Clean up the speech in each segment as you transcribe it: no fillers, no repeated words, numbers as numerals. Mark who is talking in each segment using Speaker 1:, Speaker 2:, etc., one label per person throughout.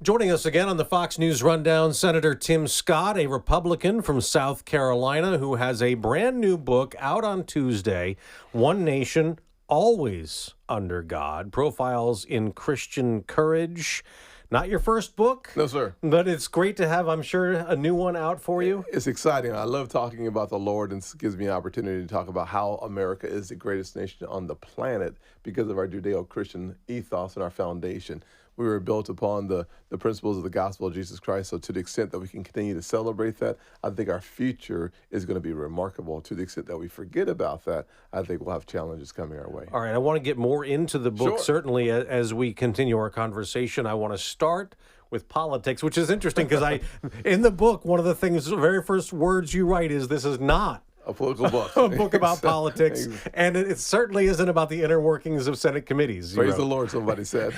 Speaker 1: Joining us again on the Fox News Rundown, Senator Tim Scott, a Republican from South Carolina who has a brand new book out on Tuesday, One Nation, Always Under God, Profiles in Christian Courage. Not your first book.
Speaker 2: No, sir.
Speaker 1: But it's great to have, I'm sure, a new one out for you.
Speaker 2: It's exciting. I love talking about the Lord, and it gives me an opportunity to talk about how America is the greatest nation on the planet because of our Judeo-Christian ethos and our foundation. We were built upon the principles of the gospel of Jesus Christ. So to the extent that we can continue to celebrate that, I think our future is going to be remarkable. To the extent that we forget about that, I think we'll have challenges coming our way.
Speaker 1: All right, I want to get more into the book,
Speaker 2: Sure.
Speaker 1: certainly, as we continue our conversation. I want to start with politics, which is interesting because in the book, one of the things, the very first words you write is, this is not
Speaker 2: A political book.
Speaker 1: a book about politics, and it certainly isn't about the inner workings of Senate committees.
Speaker 2: Praise the Lord, somebody said.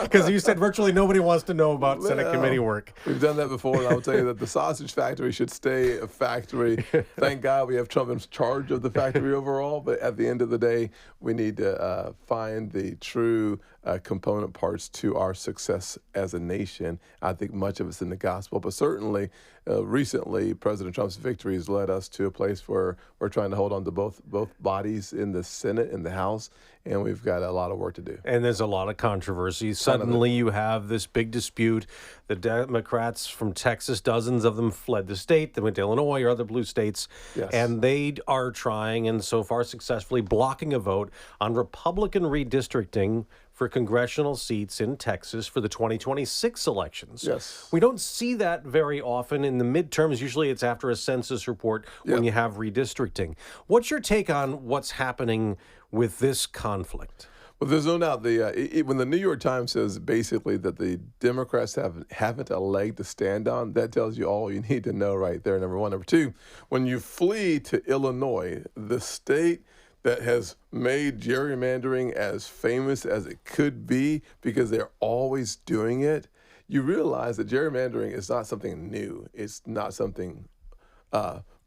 Speaker 1: Because you said virtually nobody wants to know about Senate committee work.
Speaker 2: We've done that before, and I will tell you that the sausage factory should stay a factory. Thank God we have Trump in charge of the factory overall, but at the end of the day, we need to find the true component parts to our success as a nation. I think much of it's in the gospel, but certainly recently President Trump's victory has led us to a place where we're trying to hold on to both bodies in the Senate and the House, and we've got a lot of work to do.
Speaker 1: And there's a lot of controversy. Suddenly you have this big dispute. The Democrats from Texas, dozens of them fled the state. They went to Illinois or other blue states.
Speaker 2: Yes.
Speaker 1: And they are trying, and so far successfully, blocking a vote on Republican redistricting for congressional seats in Texas for the 2026 elections.
Speaker 2: Yes.
Speaker 1: We don't see that very often in the midterms. Usually it's after a census report when you have redistricting. What's your take on what's happening with this conflict?
Speaker 2: Well, there's no doubt when the New York Times says basically that the Democrats haven't a leg to stand on, that tells you all you need to know right there, number one. Number two, when you flee to Illinois, the state that has made gerrymandering as famous as it could be because they're always doing it, you realize that gerrymandering is not something new. It's not something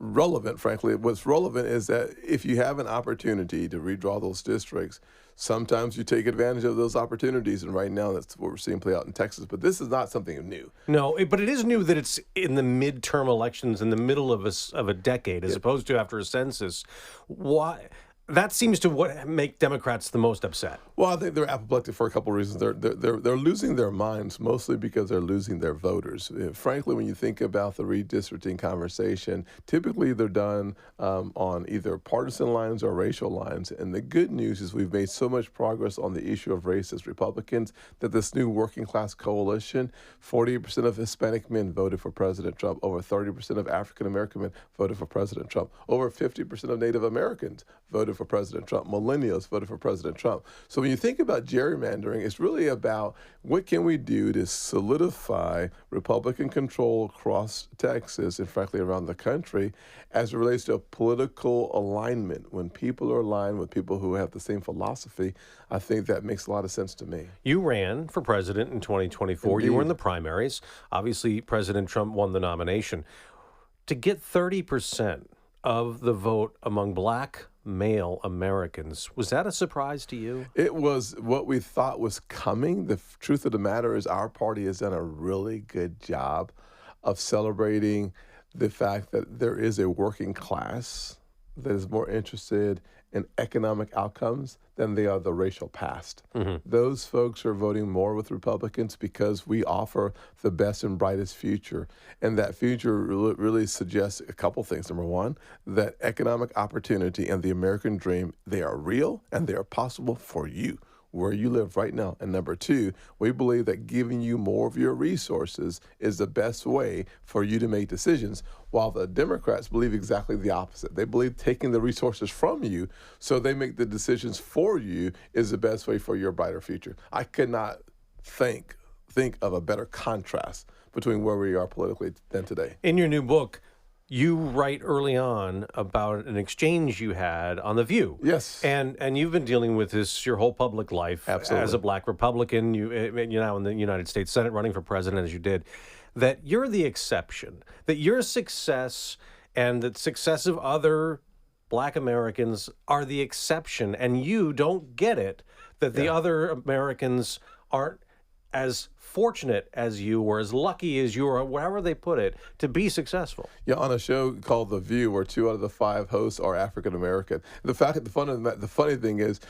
Speaker 2: relevant, frankly. What's relevant is that if you have an opportunity to redraw those districts, sometimes you take advantage of those opportunities, and right now that's what we're seeing play out in Texas. But this is not something new.
Speaker 1: No, but it is new that it's in the midterm elections in the middle of a decade as opposed to after a census. Why? That seems to make Democrats the most upset.
Speaker 2: Well, I think they're apoplectic for a couple of reasons. They're losing their minds mostly because they're losing their voters. Frankly, when you think about the redistricting conversation, typically they're done on either partisan lines or racial lines. And the good news is we've made so much progress on the issue of race as Republicans that this new working class coalition, 48% of Hispanic men voted for President Trump, over 30% of African American men voted for President Trump, over 50% of Native Americans voted for President Trump, millennials voted for President Trump. So when you think about gerrymandering, it's really about what can we do to solidify Republican control across Texas and frankly around the country as it relates to a political alignment. When people are aligned with people who have the same philosophy, I think that makes a lot of sense to me.
Speaker 1: You ran for president in 2024.
Speaker 2: Indeed.
Speaker 1: You were in the primaries. Obviously, President Trump won the nomination. To get 30% of the vote among black male Americans, was that a surprise to you?
Speaker 2: It was what we thought was coming. The truth of the matter is our party has done a really good job of celebrating the fact that there is a working class that is more interested in economic outcomes than they are the racial past. Those folks are voting more with Republicans because we offer the best and brightest future. And that future really suggests a couple things. Number one, that economic opportunity and the American dream, they are real and they are possible for you, where you live right now. And number two, we believe that giving you more of your resources is the best way for you to make decisions, while the Democrats believe exactly the opposite. They believe taking the resources from you so they make the decisions for you is the best way for your brighter future. I could not think of a better contrast between where we are politically than today.
Speaker 1: In your new book, you write early on about an exchange you had on The View.
Speaker 2: Yes.
Speaker 1: And you've been dealing with this your whole public life.
Speaker 2: Absolutely.
Speaker 1: As a black Republican. You're now in the United States Senate running for president, as you did. That you're the exception. That your success and the success of other black Americans are the exception. And you don't get it that the other Americans aren't as fortunate as you or as lucky as you or wherever they put it to be successful.
Speaker 2: Yeah, on a show called The View, where 2 out of the 5 hosts are African American. The funny thing is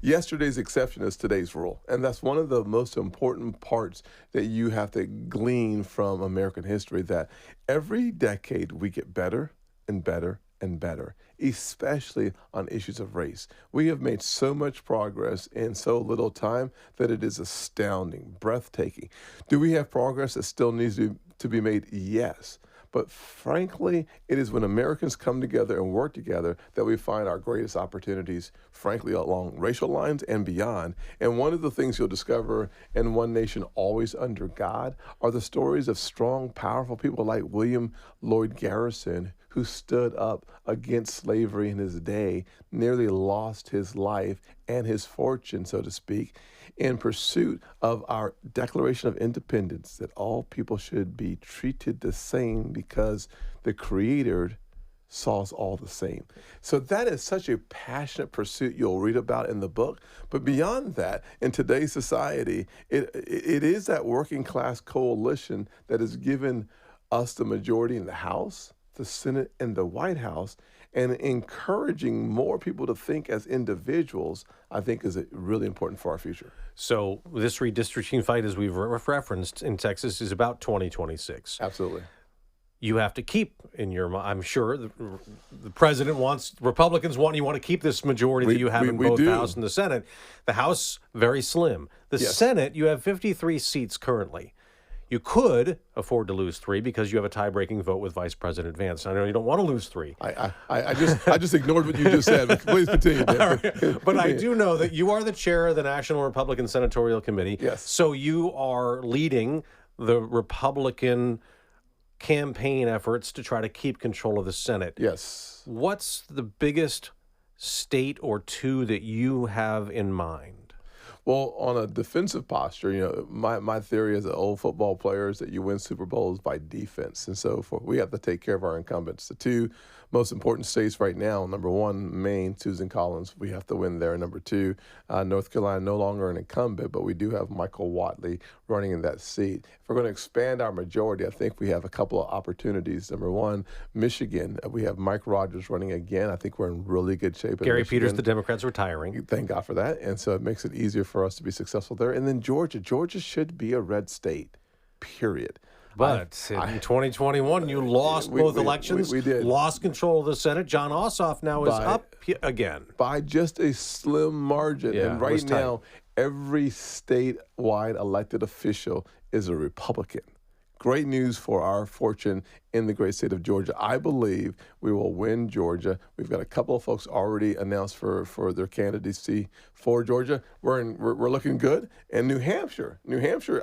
Speaker 2: yesterday's exception is today's rule, and that's one of the most important parts that you have to glean from American history. That every decade we get better and better and better, especially on issues of race. We have made so much progress in so little time that it is astounding, breathtaking. Do we have progress that still needs to be made? Yes. But frankly, it is when Americans come together and work together that we find our greatest opportunities, frankly, along racial lines and beyond. And one of the things you'll discover in One Nation Always Under God are the stories of strong, powerful people like William Lloyd Garrison, who stood up against slavery in his day, nearly lost his life and his fortune, so to speak, in pursuit of our Declaration of Independence, that all people should be treated the same because the Creator saw us all the same. So that is such a passionate pursuit you'll read about in the book. But beyond that, in today's society, it is that working class coalition that has given us the majority in the House, the Senate, and the White House, and encouraging more people to think as individuals, I think is really important for our future.
Speaker 1: So this redistricting fight, as we've referenced in Texas, is about 2026.
Speaker 2: Absolutely.
Speaker 1: You have to keep in your mind, I'm sure the president wants, Republicans want, you want to keep this majority that you have in both the House and the Senate. The House, very slim. The Senate, you have 53 seats currently. You could afford to lose 3 because you have a tie-breaking vote with Vice President Vance. I know you don't want to lose 3.
Speaker 2: I just ignored what you just said. But please continue, Dan.
Speaker 1: But I do know that you are the chair of the National Republican Senatorial Committee.
Speaker 2: Yes.
Speaker 1: So you are leading the Republican campaign efforts to try to keep control of the Senate.
Speaker 2: Yes.
Speaker 1: What's the biggest state or 2 that you have in mind?
Speaker 2: Well, on a defensive posture, my theory as an old football player is that you win Super Bowls by defense. And so we have to take care of our incumbents. The 2 most important states right now, number 1, Maine, Susan Collins, we have to win there. Number 2, North Carolina, no longer an incumbent, but we do have Michael Whatley running in that seat. If we're going to expand our majority, I think we have a couple of opportunities. Number 1, Michigan, we have Mike Rogers running again. I think we're in really good shape.
Speaker 1: Gary Peters, the Democrats, retiring.
Speaker 2: Thank God for that. And so it makes it easier for us to be successful there. And then Georgia should be a red state, period.
Speaker 1: But in 2021, you lost both elections.
Speaker 2: We did.
Speaker 1: Lost control of the Senate. John Ossoff now is up again.
Speaker 2: By just a slim margin.
Speaker 1: Yeah,
Speaker 2: and right now, every statewide elected official is a Republican. Great news for our fortune in the great state of Georgia. I believe we will win Georgia. We've got a couple of folks already announced for their candidacy for Georgia. We're looking good. And New Hampshire,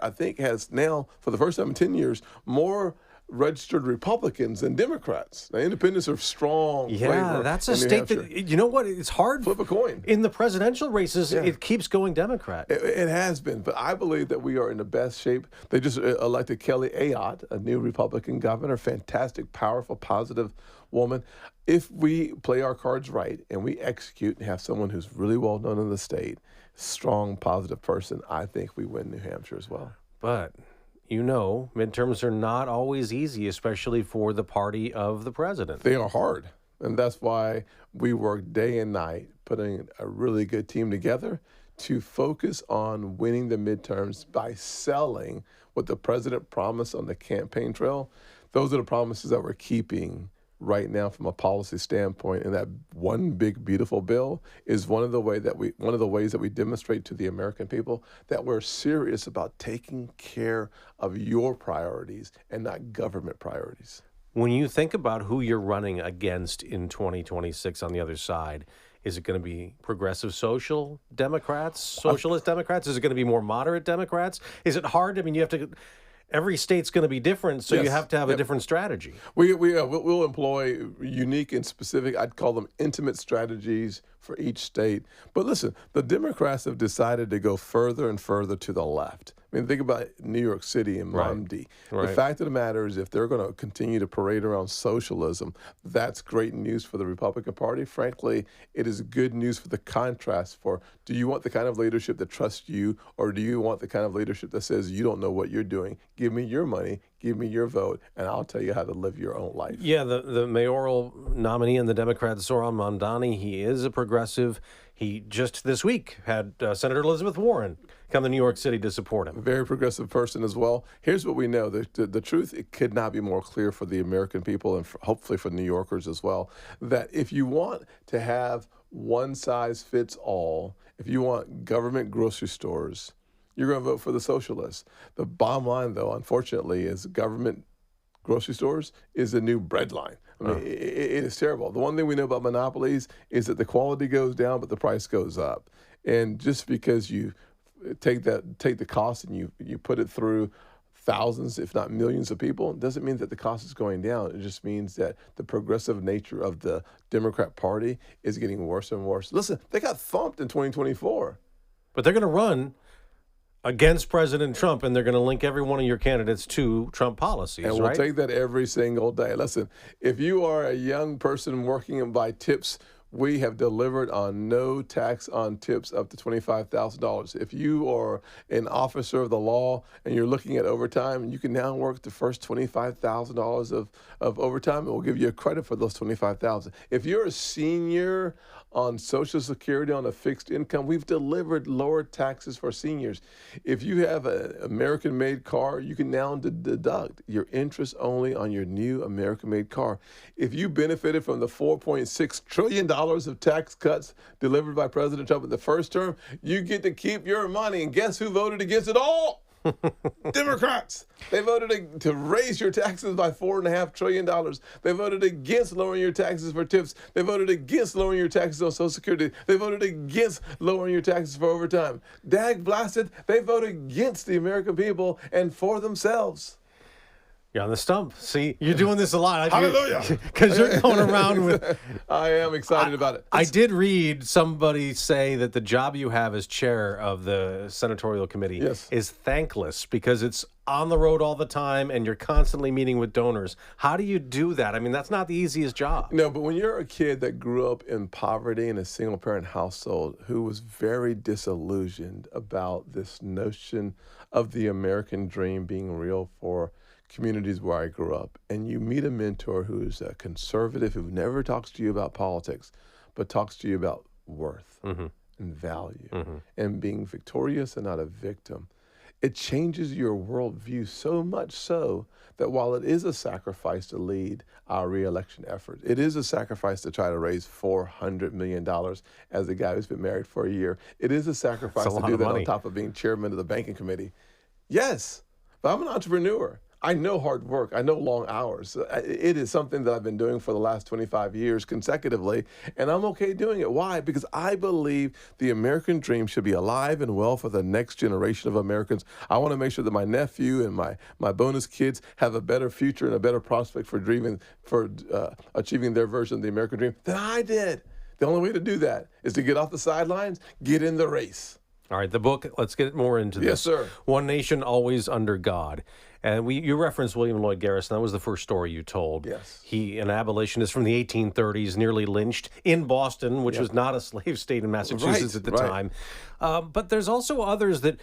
Speaker 2: I think, has now, for the first time in 10 years, more registered Republicans than Democrats. Now, independents are strong.
Speaker 1: Yeah, that's a state that, you know what, it's hard.
Speaker 2: Flip a coin.
Speaker 1: In the presidential races, it keeps going Democrat.
Speaker 2: It has been, but I believe that we are in the best shape. They just elected Kelly Ayotte, a new Republican governor, fantastic, powerful, positive woman. If we play our cards right and we execute and have someone who's really well known in the state, strong, positive person, I think we win New Hampshire as well.
Speaker 1: But midterms are not always easy, especially for the party of the president.
Speaker 2: They are hard. And that's why we work day and night putting a really good team together to focus on winning the midterms by selling what the president promised on the campaign trail. Those are the promises that we're keeping right now from a policy standpoint, and that one big beautiful bill is one of the ways that we demonstrate to the American people that we're serious about taking care of your priorities and not government priorities.
Speaker 1: When you think about who you're running against in 2026 on the other side, is it going to be progressive social Democrats, socialist Democrats? Is it going to be more moderate Democrats? Is it hard? I mean, you have to. Every state's going to be different, so you have to have a different strategy.
Speaker 2: We'll employ unique and specific, I'd call them intimate strategies for each state. But listen, the Democrats have decided to go further and further to the left. I mean, think about New York City and
Speaker 1: Right.
Speaker 2: Mamdi.
Speaker 1: Right.
Speaker 2: The fact of the matter is, if they're going to continue to parade around socialism, that's great news for the Republican Party. Frankly, it is good news for the contrast for, do you want the kind of leadership that trusts you, or do you want the kind of leadership that says, you don't know what you're doing, give me your money, give me your vote, and I'll tell you how to live your own life.
Speaker 1: Yeah, the mayoral nominee in the Democrats, Zohran Mamdani, he is a progressive. He just this week had Senator Elizabeth Warren come to New York City to support him.
Speaker 2: Very progressive person as well. Here's what we know. The truth, it could not be more clear for the American people and hopefully for New Yorkers as well, that if you want to have one size fits all, if you want government grocery stores, you're going to vote for the socialists. The bottom line, though, unfortunately, is government grocery stores is the new bread line. I mean, it is terrible. The one thing we know about monopolies is that the quality goes down, but the price goes up. And just because you take the cost and you put it through thousands, if not millions of people, doesn't mean that the cost is going down. It just means that the progressive nature of the Democrat Party is getting worse and worse. Listen, they got thumped in 2024.
Speaker 1: But they're going to run against President Trump, and they're going to link every one of your candidates to Trump policies,
Speaker 2: And we'll
Speaker 1: right?
Speaker 2: take that every single day. Listen, if you are a young person working by tips, we have delivered on no tax on tips up to $25,000. If you are an officer of the law and you're looking at overtime, you can now work the first $25,000 of overtime, and we'll give you a credit for those $25,000. If you're a senior on Social Security on a fixed income, we've delivered lower taxes for seniors. If you have an American-made car, you can now deduct your interest only on your new American-made car. If you benefited from the $4.6 trillion of tax cuts delivered by President Trump in the first term, you get to keep your money. And guess who voted against it all? Democrats. They voted to raise your taxes by $4.5 trillion. They voted against lowering your taxes for tips. They voted against lowering your taxes on Social Security. They voted against lowering your taxes for overtime. Dag blasted, they voted against the American people and for themselves.
Speaker 1: You're on the stump. See, you're doing this a lot.
Speaker 2: Hallelujah.
Speaker 1: Because you're going around with...
Speaker 2: I am excited about it.
Speaker 1: I did read somebody say that the job you have as chair of the senatorial committee is thankless because it's on the road all the time and you're constantly meeting with donors. How do you do that? I mean, that's not the easiest job.
Speaker 2: No, but when you're a kid that grew up in poverty in a single-parent household who was very disillusioned about this notion of the American dream being real for communities where I grew up, and you meet a mentor who's a conservative who never talks to you about politics, but talks to you about worth and value and being victorious and not a victim, it changes your worldview so much so that while it is a sacrifice to lead our reelection effort, it is a sacrifice to try to raise $400 million as a guy who's been married for a year. It is a sacrifice to do that on top of being chairman of the banking committee. Yes, but I'm an entrepreneur. I know hard work. I know long hours. It is something that I've been doing for the last 25 years consecutively, and I'm okay doing it. Why? Because I believe the American dream should be alive and well for the next generation of Americans. I want to make sure that my nephew and my bonus kids have a better future and a better prospect for achieving their version of the American dream than I did. The only way to do that is to get off the sidelines, get in the race.
Speaker 1: All right, the book, let's get more into this.
Speaker 2: Yes, sir.
Speaker 1: One Nation, Always Under God. And you referenced William Lloyd Garrison. That was the first story you told.
Speaker 2: Yes.
Speaker 1: He, an abolitionist from the 1830s, nearly lynched in Boston, which was not a slave state in Massachusetts at the time. But there's also others that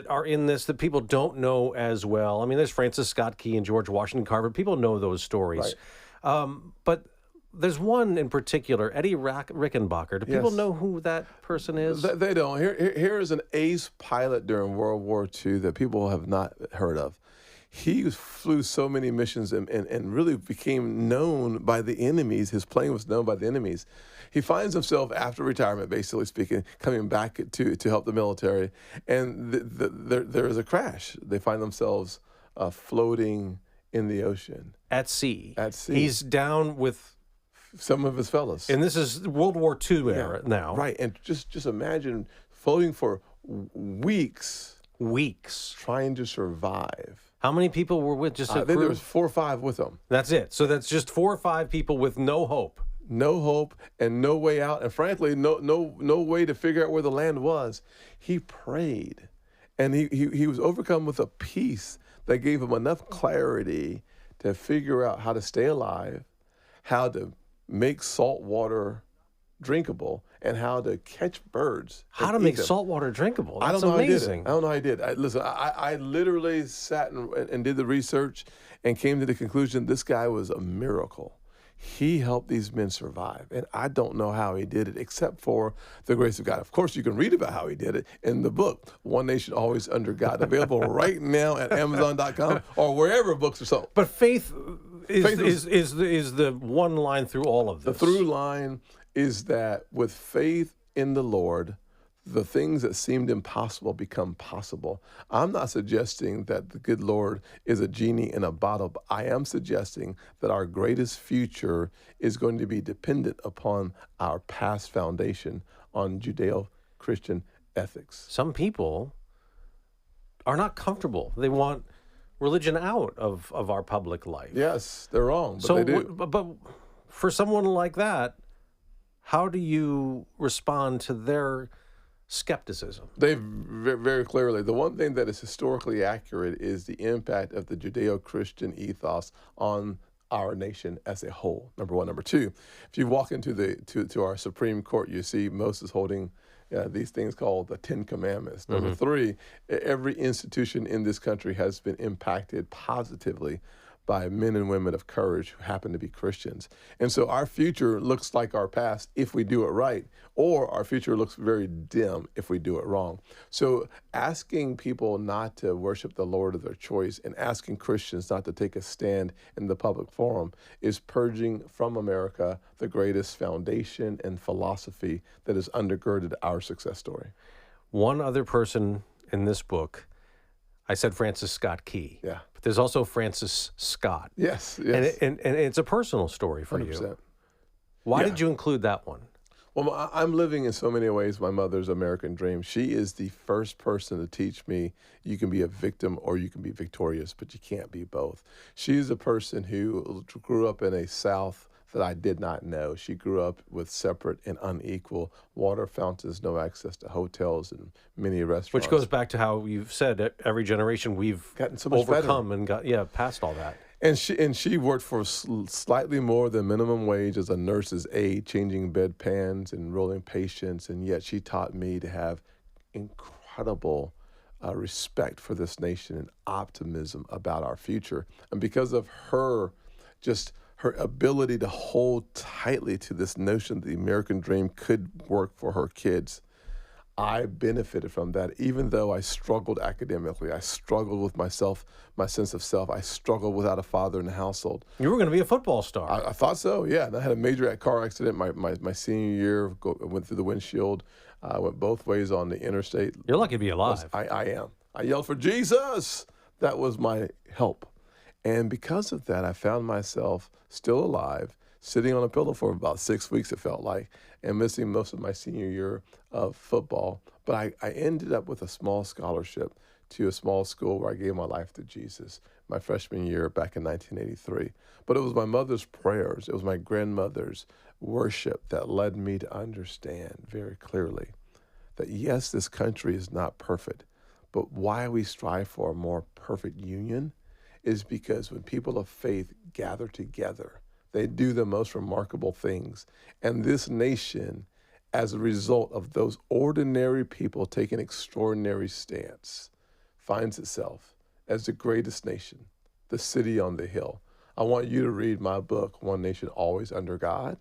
Speaker 1: are in this that people don't know as well. I mean, there's Francis Scott Key and George Washington Carver. People know those stories. But there's one in particular, Eddie Rickenbacker. Do people know who that person is?
Speaker 2: They don't. Here is an ace pilot during World War II that people have not heard of. He flew so many missions and really became known by the enemies. His plane was known by the enemies. He finds himself, after retirement, basically speaking, coming back to help the military, and there is a crash. They find themselves floating in the ocean.
Speaker 1: At sea.
Speaker 2: At sea.
Speaker 1: He's down with
Speaker 2: some of his fellows.
Speaker 1: And this is World War II era now.
Speaker 2: Right, and just imagine floating for weeks. Trying to survive.
Speaker 1: How many people were with just a crew?
Speaker 2: I think there was 4 or 5 with them.
Speaker 1: That's it. So that's just 4 or 5 people with no hope.
Speaker 2: No hope and no way out, and frankly, no way to figure out where the land was. He prayed, And he was overcome with a peace that gave him enough clarity to figure out how to stay alive, how to make salt water drinkable, and how to catch birds.
Speaker 1: How to make salt water drinkable? That's
Speaker 2: I don't know
Speaker 1: amazing.
Speaker 2: How I did it. I don't know how I did. Listen, I literally sat and did the research and came to the conclusion this guy was a miracle. He helped these men survive, and I don't know how he did it except for the grace of God. Of course, you can read about how he did it in the book, One Nation Always Under God, available right now at Amazon.com or wherever books are sold.
Speaker 1: But faith is the one line through all of this.
Speaker 2: The through line is that with faith in the Lord, the things that seemed impossible become possible. I'm not suggesting that the good Lord is a genie in a bottle, but I am suggesting that our greatest future is going to be dependent upon our past foundation on Judeo-Christian ethics.
Speaker 1: Some people are not comfortable. They want religion out of our public life.
Speaker 2: Yes, they're wrong, but
Speaker 1: So,
Speaker 2: they do.
Speaker 1: But for someone like that, how do you respond to their skepticism?
Speaker 2: They very clearly, the one thing that is historically accurate is the impact of the Judeo-Christian ethos on our nation as a whole, number one. Number two, if you walk into to our Supreme Court, you see Moses holding these things called the Ten Commandments. Number three, every institution in this country has been impacted positively by men and women of courage who happen to be Christians. And so our future looks like our past if we do it right, or our future looks very dim if we do it wrong. So asking people not to worship the Lord of their choice and asking Christians not to take a stand in the public forum is purging from America the greatest foundation and philosophy that has undergirded our success story.
Speaker 1: One other person in this book, I said Francis Scott Key.
Speaker 2: Yeah.
Speaker 1: But there's also Francis Scott.
Speaker 2: Yes.
Speaker 1: And it's a personal story for
Speaker 2: 100%.
Speaker 1: you. Why did you include that one?
Speaker 2: Well, I'm living in so many ways my mother's American dream. She is the first person to teach me you can be a victim or you can be victorious, but you can't be both. She is a person who grew up in a South that I did not know. She grew up with separate and unequal water fountains, no access to hotels and many restaurants.
Speaker 1: Which goes back to how you've said every generation we've
Speaker 2: gotten so much
Speaker 1: overcome
Speaker 2: better.
Speaker 1: and got past all that.
Speaker 2: And she worked for slightly more than minimum wage as a nurse's aide, changing bedpans and enrolling patients, and yet she taught me to have incredible respect for this nation and optimism about our future. And because of her ability to hold tightly to this notion that the American dream could work for her kids, I benefited from that. Even though I struggled academically, I struggled with myself, my sense of self. I struggled without a father in the household.
Speaker 1: You were going to be a football star.
Speaker 2: I thought so, yeah. And I had a major car accident my senior year. Went through the windshield. Went both ways on the interstate.
Speaker 1: You're lucky to be alive.
Speaker 2: I am. I yelled for Jesus. That was my help. And because of that, I found myself still alive, sitting on a pillow for about 6 weeks, it felt like, and missing most of my senior year of football. But I ended up with a small scholarship to a small school where I gave my life to Jesus my freshman year back in 1983. But it was my mother's prayers, it was my grandmother's worship that led me to understand very clearly that yes, this country is not perfect, but why we strive for a more perfect union is because when people of faith gather together, they do the most remarkable things. And this nation, as a result of those ordinary people taking extraordinary stance, finds itself as the greatest nation, the city on the hill. I want you to read my book, One Nation Always Under God,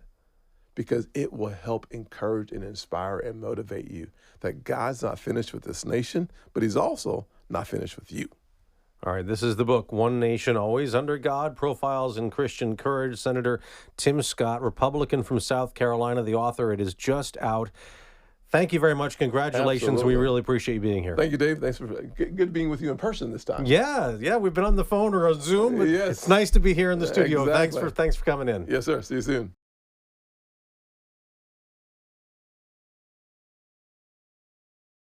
Speaker 2: because it will help encourage and inspire and motivate you that God's not finished with this nation, but he's also not finished with you.
Speaker 1: All right, this is the book, One Nation Always Under God, Profiles in Christian Courage. Senator Tim Scott, Republican from South Carolina, the author. It is just out. Thank you very much. Congratulations.
Speaker 2: Absolutely.
Speaker 1: We really appreciate you being here.
Speaker 2: Thank you, Dave. Thanks for good being with you in person this time.
Speaker 1: Yeah, we've been on the phone or on Zoom.
Speaker 2: Yes.
Speaker 1: It's nice to be here in the studio.
Speaker 2: Exactly.
Speaker 1: Thanks for coming in.
Speaker 2: Yes, sir. See you soon.